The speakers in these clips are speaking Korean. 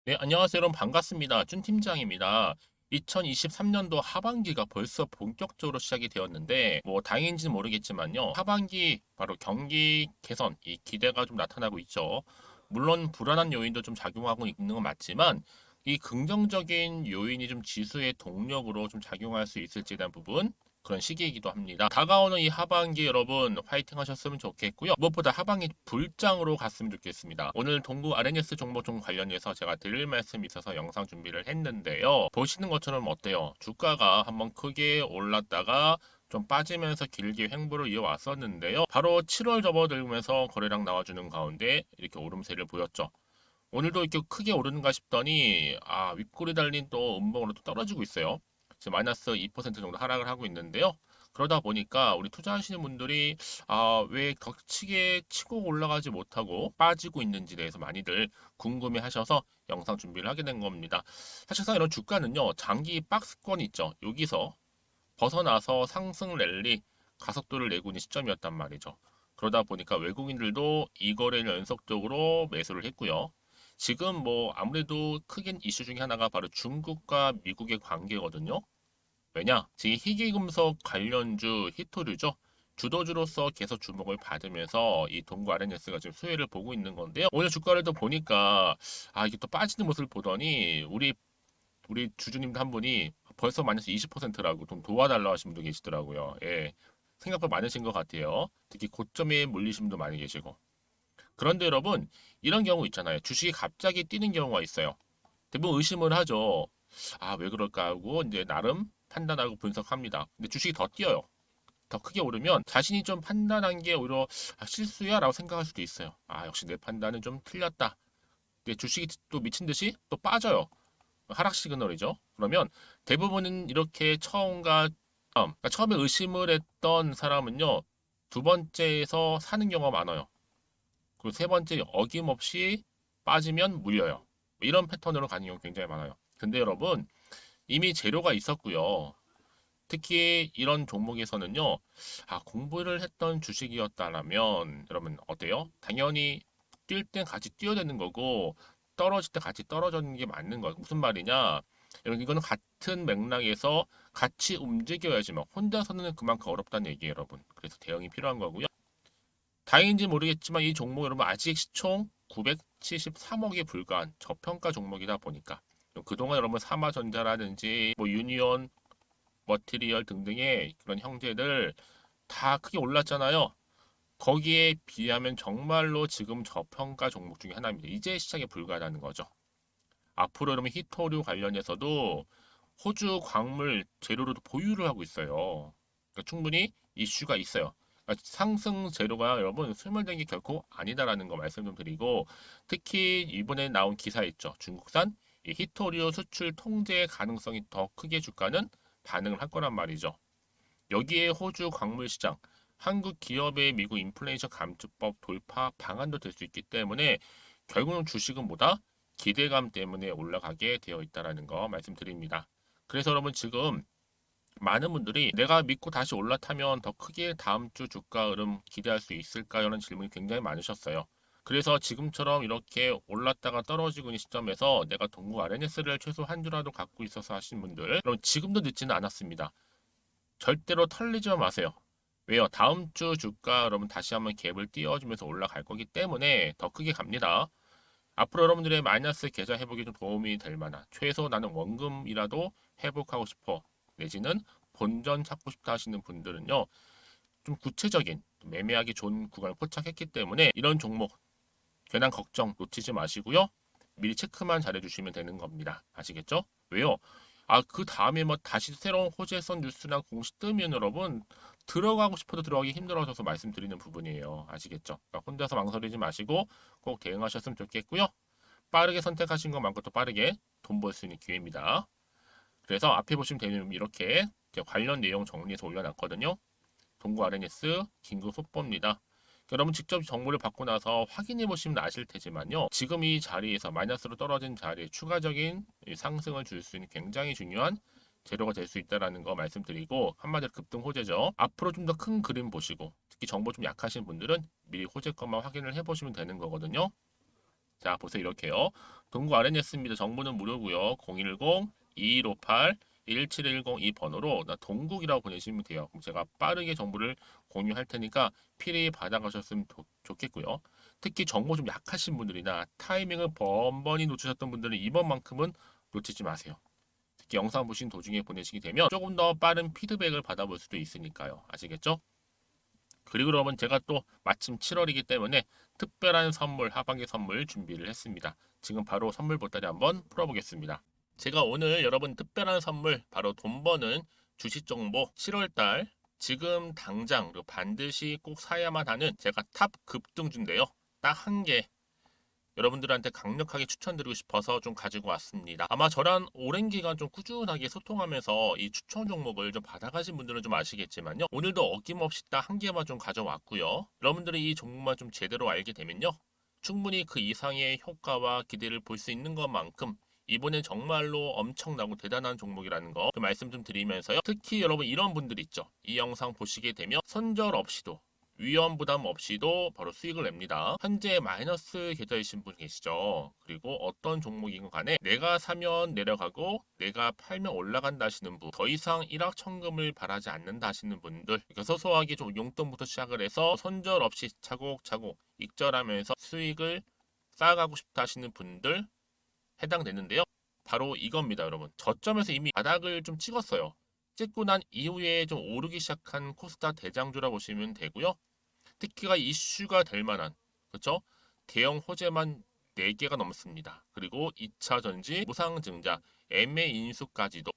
네, 안녕하세요. 여러분 반갑습니다. 준 팀장입니다. 2023년도 하반기가 벌써 본격적으로 시작이 되었는데, 다행인지는 모르겠지만요. 하반기 바로 경기 개선, 이 기대가 좀 나타나고 있죠. 물론 불안한 요인도 좀 작용하고 있는 건 맞지만, 이 긍정적인 요인이 좀 지수의 동력으로 좀 작용할 수 있을지에 대한 부분, 그런 시기이기도 합니다. 다가오는 이 하반기 여러분 화이팅 하셨으면 좋겠고요. 무엇보다 하반기 불장으로 갔으면 좋겠습니다. 오늘 동구 RNS 종목 좀 관련해서 제가 드릴 말씀이 있어서 영상 준비를 했는데요. 보시는 것처럼 어때요? 주가가 한번 크게 올랐다가 좀 빠지면서 길게 횡보를 이어왔었는데요. 바로 7월 접어들면서 거래량 나와주는 가운데 이렇게 오름세를 보였죠. 오늘도 이렇게 크게 오르는가 싶더니 윗골이 달린 또 음봉으로 또 떨어지고 있어요. 지금 마이너스 2% 정도 하락을 하고 있는데요. 그러다 보니까 우리 투자하시는 분들이 왜 격치게 치고 올라가지 못하고 빠지고 있는지 대해서 많이들 궁금해 하셔서 영상 준비를 하게 된 겁니다. 사실상 이런 주가는요. 장기 박스권이 있죠. 여기서 벗어나서 상승 랠리 가속도를 내고 있는 시점이었단 말이죠. 그러다 보니까 외국인들도 이 거래를 연속적으로 매수를 했고요. 지금 아무래도 크게 이슈 중에 하나가 바로 중국과 미국의 관계거든요. 왜냐? 지금 희귀금속 관련주 히토류죠. 주도주로서 계속 주목을 받으면서 이 동구 RNS가 지금 수혜를 보고 있는 건데요. 오늘 주가를 또 보니까 이게 또 빠지는 모습을 보더니 우리 주주님 한 분이 벌써 마이너스 20%라고 좀 도와달라 하신 분도 계시더라고요. 예. 생각보다 많으신 것 같아요. 특히 고점에 몰리신 분도 많이 계시고. 그런데 여러분, 이런 경우 있잖아요. 주식이 갑자기 뛰는 경우가 있어요. 대부분 의심을 하죠. 왜 그럴까 하고 이제 나름 판단하고 분석합니다. 근데 주식이 더 뛰어요. 더 크게 오르면 자신이 좀 판단한 게 오히려 실수야 라고 생각할 수도 있어요. 역시 내 판단은 좀 틀렸다. 근데 주식이 또 미친 듯이 또 빠져요. 하락 시그널이죠. 그러면 대부분은 이렇게 그러니까 처음에 의심을 했던 사람은요, 두 번째에서 사는 경우가 많아요. 그리고 세 번째 어김없이 빠지면 물려요. 이런 패턴으로 가는 경우 굉장히 많아요. 근데 여러분, 이미 재료가 있었고요. 특히 이런 종목에서는요, 공부를 했던 주식이었다라면, 여러분, 어때요? 당연히 뛸 땐 같이 뛰어야 되는 거고, 떨어질 때 같이 떨어지는 게 맞는 거예요. 무슨 말이냐? 여러분, 이거는 같은 맥락에서 같이 움직여야지만, 혼자서는 그만큼 어렵다는 얘기예요, 여러분. 그래서 대응이 필요한 거고요. 다행인지 모르겠지만, 이 종목 여러분, 아직 시총 973억에 불과한 저평가 종목이다 보니까, 그동안 여러분, 삼화전자라든지, 유니온, 머티리얼 등등의 그런 형제들 다 크게 올랐잖아요. 거기에 비하면 정말로 지금 저평가 종목 중에 하나입니다. 이제 시작에 불과하다는 거죠. 앞으로 그러면 히토류 관련해서도 호주 광물 재료로도 보유를 하고 있어요. 그러니까 충분히 이슈가 있어요. 그러니까 상승 재료가 여러분 스물된 게 결코 아니다라는 거 말씀 좀 드리고, 특히 이번에 나온 기사 있죠. 중국산 이 히토류 수출 통제 가능성이 더 크게 주가는 반응을 할 거란 말이죠. 여기에 호주 광물 시장, 한국 기업의 미국 인플레이션 감축법 돌파 방안도 될 수 있기 때문에 결국은 주식은 뭐다? 기대감 때문에 올라가게 되어 있다라는 거 말씀드립니다. 그래서 여러분 지금 많은 분들이 내가 믿고 다시 올라타면 더 크게 다음 주 주가 흐름 기대할 수 있을까요? 라는 질문이 굉장히 많으셨어요. 그래서 지금처럼 이렇게 올랐다가 떨어지고 있는 시점에서 내가 동구 RNS를 최소 한 주라도 갖고 있어서 하신 분들, 그럼 지금도 늦지는 않았습니다. 절대로 털리지 마세요. 왜요? 다음 주 주가 여러분 다시 한번 갭을 띄워주면서 올라갈 거기 때문에 더 크게 갑니다. 앞으로 여러분들의 마이너스 계좌 회복에 좀 도움이 될 만한 최소 나는 원금이라도 회복하고 싶어 내지는 본전 찾고 싶다 하시는 분들은요. 좀 구체적인 매매하기 좋은 구간을 포착했기 때문에 이런 종목 괜한 걱정 놓치지 마시고요. 미리 체크만 잘해주시면 되는 겁니다. 아시겠죠? 왜요? 그 다음에 다시 새로운 호재성 뉴스나 공시 뜨면 여러분 들어가고 싶어도 들어가기 힘들어져서 말씀드리는 부분이에요. 아시겠죠? 그러니까 혼자서 망설이지 마시고 꼭 대응하셨으면 좋겠고요. 빠르게 선택하신 것만큼 또 빠르게 돈 벌 수 있는 기회입니다. 그래서 앞에 보시면 되는 이렇게 관련 내용 정리해서 올려놨거든요. 동구 RNS 긴급 속보입니다. 여러분 직접 정보를 받고 나서 확인해 보시면 아실 테지만요. 지금 이 자리에서 마이너스로 떨어진 자리에 추가적인 상승을 줄 수 있는 굉장히 중요한 재료가 될 수 있다는 거 말씀드리고, 한마디로 급등 호재죠. 앞으로 좀 더 큰 그림 보시고 특히 정보 좀 약하신 분들은 미리 호재 것만 확인을 해 보시면 되는 거거든요. 자, 보세요. 이렇게요. 동구 RNS입니다. 정보는 무료고요. 010-2158-1710 이 번호로 나 동국이라고 보내시면 돼요. 그럼 제가 빠르게 정보를 공유할 테니까 필히 받아가셨으면 좋겠고요. 특히 정보 좀 약하신 분들이나 타이밍을 번번이 놓치셨던 분들은 이번만큼은 놓치지 마세요. 특히 영상 보신 도중에 보내시게 되면 조금 더 빠른 피드백을 받아볼 수도 있으니까요. 아시겠죠? 그리고 그러면 제가 또 마침 7월이기 때문에 특별한 선물, 하반기 선물 준비를 했습니다. 지금 바로 선물 보따리 한번 풀어보겠습니다. 제가 오늘 여러분 특별한 선물, 바로 돈 버는 주식 정보 7월달 지금 당장 그리고 반드시 꼭 사야만 하는 제가 탑 급등주인데요. 딱 한 개 여러분들한테 강력하게 추천드리고 싶어서 좀 가지고 왔습니다. 아마 저랑 오랜 기간 좀 꾸준하게 소통하면서 이 추천 종목을 좀 받아가신 분들은 좀 아시겠지만요. 오늘도 어김없이 딱 한 개만 좀 가져왔고요. 여러분들이 이 종목만 좀 제대로 알게 되면요. 충분히 그 이상의 효과와 기대를 볼 수 있는 것만큼 이번엔 정말로 엄청나고 대단한 종목이라는 거 좀 말씀 좀 드리면서요. 특히 여러분 이런 분들 있죠. 이 영상 보시게 되면 손절 없이도 위험 부담 없이도 바로 수익을 냅니다. 현재 마이너스 계좌이신 분 계시죠? 그리고 어떤 종목이건 간에 내가 사면 내려가고 내가 팔면 올라간다 하시는 분, 더 이상 일확천금을 바라지 않는다 하시는 분들, 그러니까 소소하게 좀 용돈부터 시작을 해서 손절 없이 차곡차곡 익절하면서 수익을 쌓아가고 싶다 하시는 분들 해당되는데요. 바로 이겁니다, 여러분. 저점에서 이미 바닥을 좀 찍었어요. 찍고 난 이후에 좀 오르기 시작한 코스닥 대장주라 보시면 되고요. 특히가 이슈가 될 만한, 그렇죠? 대형 호재만 4개가 넘습니다. 그리고 2차 전지, 무상증자, MA 인수까지도.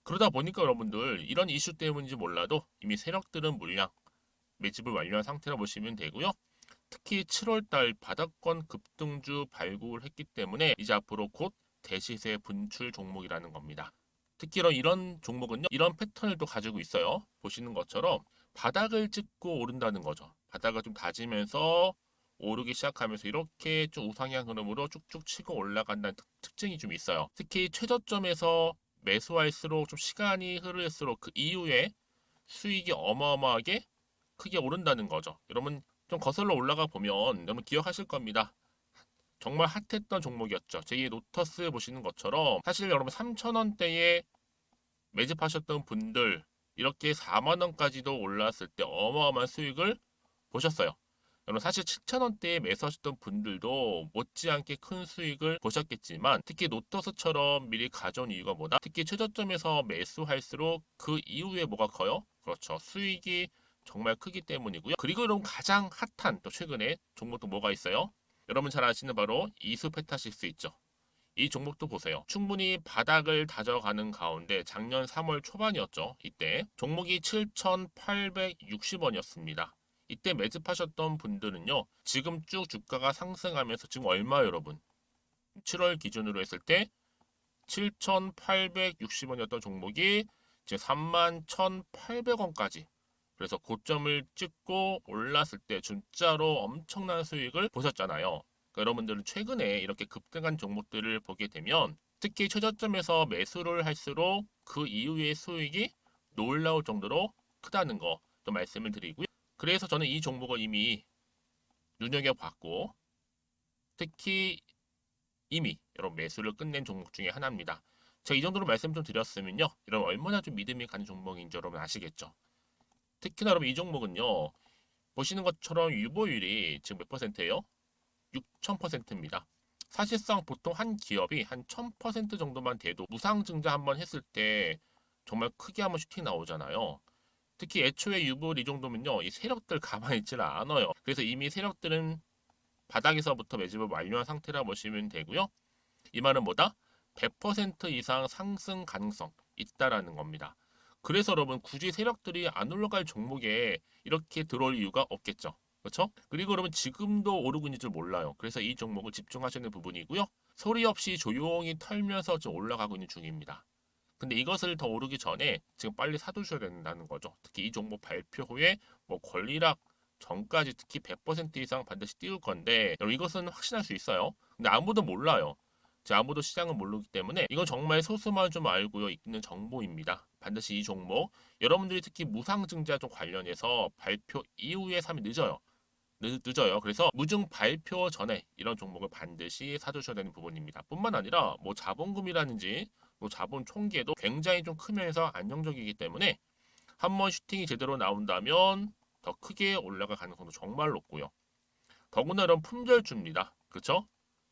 그러다 보니까 여러분들 이런 이슈 때문인지 몰라도 이미 세력들은 물량 매집을 완료한 상태라 보시면 되고요. 특히 7월달 바닥권 급등주 발굴했기 때문에 이제 앞으로 곧 대시세 분출 종목이라는 겁니다. 특히 이런 종목은요, 이런 패턴을 또 가지고 있어요. 보시는 것처럼 바닥을 찍고 오른다는 거죠. 바닥을 좀 다지면서 오르기 시작하면서 이렇게 좀 우상향 흐름으로 쭉쭉 치고 올라간다는 특징이 좀 있어요. 특히 최저점에서 매수할수록 좀 시간이 흐를수록 그 이후에 수익이 어마어마하게 크게 오른다는 거죠. 여러분 좀 거슬러 올라가 보면 여러분 기억하실 겁니다. 정말 핫했던 종목이었죠. 제2의 노터스 보시는 것처럼 사실 여러분 3,000원대에 매집하셨던 분들 이렇게 4만 원까지도 올랐을 때 어마어마한 수익을 보셨어요. 여러분 사실 7,000원대에 매수하셨던 분들도 못지않게 큰 수익을 보셨겠지만 특히 노터스처럼 미리 가져온 이유가 뭐다? 특히 최저점에서 매수할수록 그 이후에 뭐가 커요? 그렇죠. 수익이 정말 크기 때문이고요. 그리고 여러분 가장 핫한 또 최근에 종목도 뭐가 있어요? 여러분 잘 아시는 바로 이수페타시스 있죠. 이 종목도 보세요. 충분히 바닥을 다져가는 가운데 작년 3월 초반이었죠. 이때 종목이 7,860원이었습니다. 이때 매집하셨던 분들은요. 지금 쭉 주가가 상승하면서 지금 얼마예요, 여러분? 7월 기준으로 했을 때 7,860원이었던 종목이 이제 31,800원까지 그래서 고점을 찍고 올랐을 때 진짜로 엄청난 수익을 보셨잖아요. 그러니까 여러분들은 최근에 이렇게 급등한 종목들을 보게 되면 특히 최저점에서 매수를 할수록 그 이후의 수익이 놀라울 정도로 크다는 거 또 말씀을 드리고요. 그래서 저는 이 종목을 이미 눈여겨봤고 특히 이미 여러분 매수를 끝낸 종목 중에 하나입니다. 제가 이 정도로 말씀 좀 드렸으면요. 여러분 얼마나 좀 믿음이 가는 종목인지 여러분 아시겠죠? 특히나 여러분 이 종목은요. 보시는 것처럼 유보율이 지금 몇 퍼센트예요? 6,000%입니다. 사실상 보통 한 기업이 한 1,000% 정도만 돼도 무상증자 한번 했을 때 정말 크게 한번 슈팅 나오잖아요. 특히 애초에 유보율 이 정도면요. 이 세력들 가만히 있질 않아요. 그래서 이미 세력들은 바닥에서부터 매집을 완료한 상태라 보시면 되고요. 이 말은 뭐다? 100% 이상 상승 가능성 있다라는 겁니다. 그래서 여러분 굳이 세력들이 안 올라갈 종목에 이렇게 들어올 이유가 없겠죠. 그렇죠? 그리고 여러분 지금도 오르고 있는 줄 몰라요. 그래서 이 종목을 집중하시는 부분이고요. 소리 없이 조용히 털면서 지금 올라가고 있는 중입니다. 근데 이것을 더 오르기 전에 지금 빨리 사두셔야 된다는 거죠. 특히 이 종목 발표 후에 뭐 권리락 전까지 특히 100% 이상 반드시 띄울 건데 여러분 이것은 확신할 수 있어요. 근데 아무도 몰라요. 아무도 시장은 모르기 때문에 이건 정말 소수만 좀 알고 있는 정보입니다. 반드시 이 종목 여러분들이 특히 무상증자 좀 관련해서 발표 이후에 사면 늦어요. 늦어요. 그래서 무증 발표 전에 이런 종목을 반드시 사두셔야 되는 부분입니다. 뿐만 아니라 뭐 자본금이라든지 뭐 자본 총계도 굉장히 좀 크면서 안정적이기 때문에 한번 슈팅이 제대로 나온다면 더 크게 올라갈 가능성도 정말 높고요. 더구나 이런 품절주입니다. 그쵸?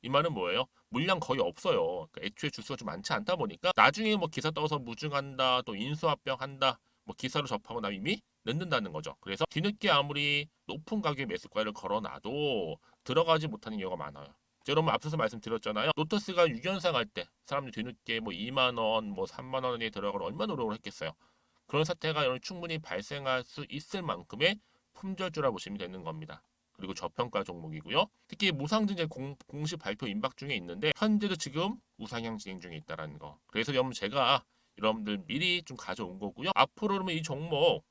이 말은 뭐예요? 물량 거의 없어요. 그러니까 애초에 주수가 좀 많지 않다 보니까 나중에 뭐 기사 떠서 무증한다, 또 인수합병 한다, 뭐 기사로 접하고 나면 이미 늦는다는 거죠. 그래서 뒤늦게 아무리 높은 가격의 매수가를 걸어놔도 들어가지 못하는 경우가 많아요. 여러분 앞서서 말씀드렸잖아요. 로터스가 6연상 할 때 사람들이 뒤늦게 뭐 2만 원, 뭐 3만 원에 들어가러 얼마나 노력을 했겠어요. 그런 사태가 충분히 발생할 수 있을 만큼의 품절주라 보시면 되는 겁니다. 그리고 저평가 종목이고요. 특히 무상증자 공식 발표 임박 중에 있는데 현재도 지금 우상향 진행 중에 있다는 거. 그래서 여러분 제가 여러분들 미리 좀 가져온 거고요. 앞으로 그러면 이 종목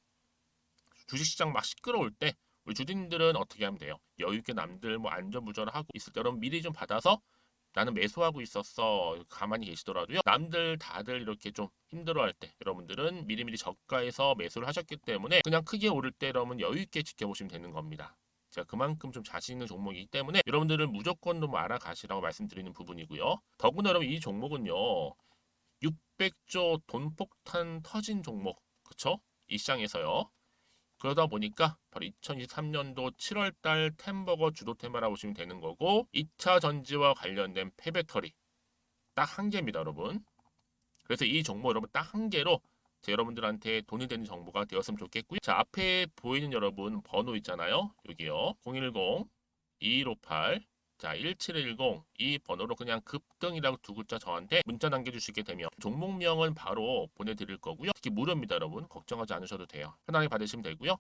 주식시장 막 시끄러울 때 우리 주주님들은 어떻게 하면 돼요? 여유 있게 남들 뭐 안전부전을 하고 있을 때 여러분 미리 좀 받아서 나는 매수하고 있었어. 가만히 계시더라도요. 남들 다들 이렇게 좀 힘들어할 때 여러분들은 미리미리 저가에서 매수를 하셨기 때문에 그냥 크게 오를 때 여러분 여유 있게 지켜보시면 되는 겁니다. 제가 그만큼 좀 자신 있는 종목이기 때문에 여러분들은 무조건 좀 알아가시라고 말씀드리는 부분이고요. 더구나 여러분 이 종목은요. 600조 돈폭탄 터진 종목. 그쵸? 이 시장에서요. 그러다 보니까 바로 2023년도 7월달 템버거 주도 테마라 보시면 되는 거고 2차 전지와 관련된 폐배터리 딱 한 개입니다, 여러분. 그래서 이 정보 여러분 딱 한 개로 여러분들한테 돈이 되는 정보가 되었으면 좋겠고요. 자, 앞에 보이는 여러분 번호 있잖아요. 여기요. 010-2158 자, 1710 이 번호로 그냥 급등이라고 두 글자 저한테 문자 남겨주시게 되면 종목명은 바로 보내드릴 거고요. 특히 무료입니다, 여러분. 걱정하지 않으셔도 돼요. 편하게 받으시면 되고요.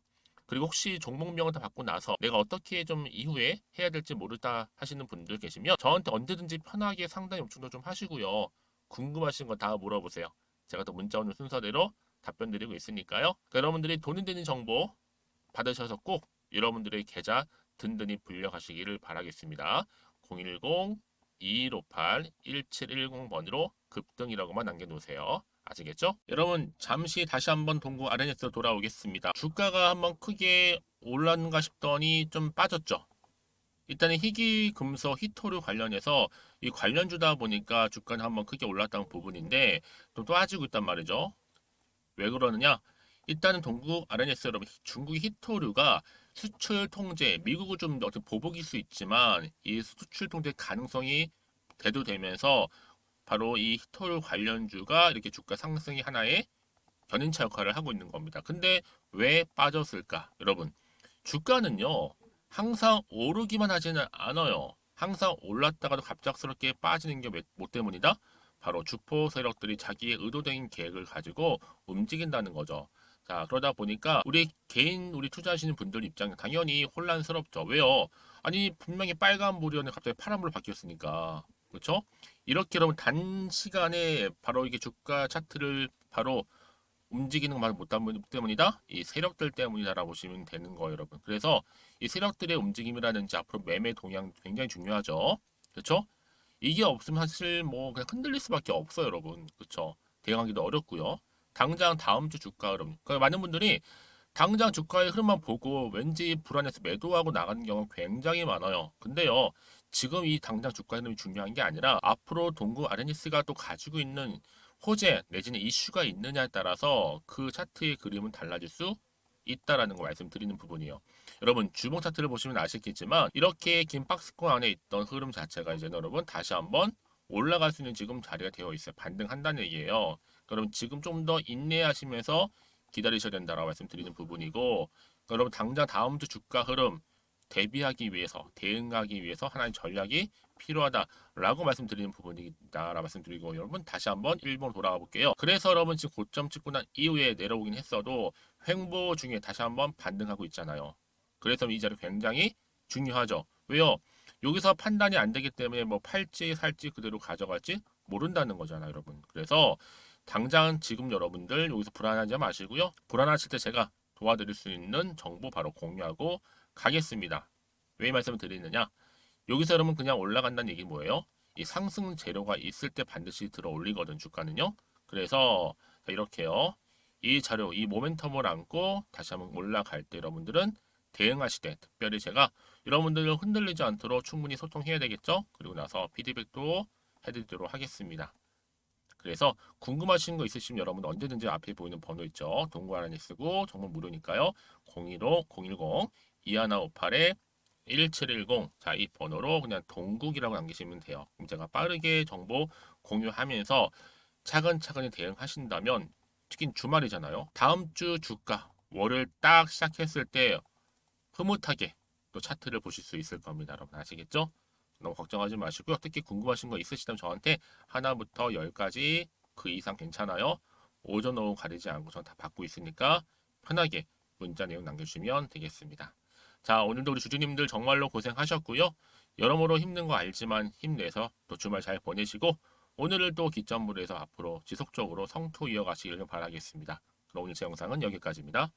그리고 혹시 종목명을 다 받고 나서 내가 어떻게 좀 이후에 해야 될지 모르다 하시는 분들 계시면 저한테 언제든지 편하게 상담 요청도 좀 하시고요. 궁금하신 거 다 물어보세요. 제가 또 문자 오는 순서대로 답변 드리고 있으니까요. 그러니까 여러분들이 돈이 되는 정보 받으셔서 꼭 여러분들의 계좌 든든히 불려가시기를 바라겠습니다. 010-2158-1710번으로 급등이라고만 남겨놓으세요. 아시겠죠? 여러분 잠시 다시 한번 동구 RNS로 돌아오겠습니다. 주가가 한번 크게 올랐는가 싶더니 좀 빠졌죠. 일단은 희귀 금속 히토류 관련해서 이 관련주다 보니까 주가는 한번 크게 올랐다는 부분인데 또 빠지고 있단 말이죠. 왜 그러느냐? 일단은 동국 RNS 여러분 중국 히토류가 수출 통제 미국은 좀 어떻게 보복일 수 있지만 이 수출 통제 가능성이 대두되면서 바로 이 히토류 관련주가 이렇게 주가 상승이 하나의 견인차 역할을 하고 있는 겁니다. 근데 왜 빠졌을까? 여러분 주가는요 항상 오르기만 하지는 않아요. 항상 올랐다가도 갑작스럽게 빠지는 게 뭐 때문이다? 바로 주포 세력들이 자기의 의도된 계획을 가지고 움직인다는 거죠. 자, 그러다 보니까 우리 개인 우리 투자하시는 분들 입장에 당연히 혼란스럽죠. 왜요? 아니 분명히 빨간불이었는데 갑자기 파란불로 바뀌었으니까. 그렇죠? 이렇게 여러분 단시간에 바로 이게 주가 차트를 바로 움직이는 것만 못 때문이다? 이 세력들 때문이다라고 보시면 되는 거예요, 여러분. 그래서 이 세력들의 움직임이라든지 앞으로 매매 동향 굉장히 중요하죠. 그렇죠? 이게 없으면 사실 뭐 그냥 흔들릴 수밖에 없어요, 여러분. 그렇죠? 대응하기도 어렵고요. 당장 다음 주 주가 흐름. 그러니까 많은 분들이 당장 주가의 흐름만 보고 왠지 불안해서 매도하고 나가는 경우 굉장히 많아요. 근데요, 지금 이 당장 주가 흐름이 중요한 게 아니라 앞으로 동구 아레니스가 또 가지고 있는 호재 내지는 이슈가 있느냐에 따라서 그 차트의 그림은 달라질 수 있다라는 거 말씀드리는 부분이에요. 여러분 주봉 차트를 보시면 아시겠지만 이렇게 긴 박스권 안에 있던 흐름 자체가 이제 여러분 다시 한번 올라갈 수 있는 지금 자리가 되어 있어요. 반등한다는 얘기예요. 그럼 지금 좀 더 인내하시면서 기다리셔야 된다라고 말씀드리는 부분이고 여러분 당장 다음 주 주가 흐름 대비하기 위해서 대응하기 위해서 하나의 전략이 필요하다라고 말씀드리는 부분이다라고 말씀드리고 여러분 다시 한번 1번 돌아가 볼게요. 그래서 여러분 지금 고점 찍고 난 이후에 내려오긴 했어도 횡보 중에 다시 한번 반등하고 있잖아요. 그래서 이 자리 굉장히 중요하죠. 왜요? 여기서 판단이 안 되기 때문에 뭐 팔지 살지 그대로 가져갈지 모른다는 거잖아요, 여러분. 그래서 당장 지금 여러분들 여기서 불안하지 마시고요. 불안하실 때 제가 도와드릴 수 있는 정보 바로 공유하고 가겠습니다. 왜 이 말씀을 드리느냐? 여기서 여러분 그냥 올라간다는 얘기 뭐예요? 이 상승 재료가 있을 때 반드시 들어 올리거든 주가는요. 그래서 이렇게요. 이 자료, 이 모멘텀을 안고 다시 한번 올라갈 때 여러분들은 대응하시되 특별히 제가 여러분들을 흔들리지 않도록 충분히 소통해야 되겠죠? 그리고 나서 피드백도 해드리도록 하겠습니다. 그래서 궁금하신 거 있으시면 여러분 언제든지 앞에 보이는 번호 있죠? 동구 하나님 쓰고 정말 무료니까요. 015-010-2158-1710 자, 이 번호로 그냥 동국이라고 남기시면 돼요. 그럼 제가 빠르게 정보 공유하면서 차근차근히 대응하신다면 특히 주말이잖아요. 다음 주 주가 월요일 딱 시작했을 때 흐뭇하게 또 차트를 보실 수 있을 겁니다. 여러분 아시겠죠? 너무 걱정하지 마시고요. 특히 궁금하신 거 있으시다면 저한테 하나부터 열까지 그 이상 괜찮아요. 오전 오후 가리지 않고 전 다 받고 있으니까 편하게 문자 내용 남겨주시면 되겠습니다. 자, 오늘도 우리 주주님들 정말로 고생하셨고요. 여러모로 힘든 거 알지만 힘내서 또 주말 잘 보내시고 오늘을 또 기점으로 해서 앞으로 지속적으로 성투 이어가시길 바라겠습니다. 그럼 오늘 제 영상은 여기까지입니다.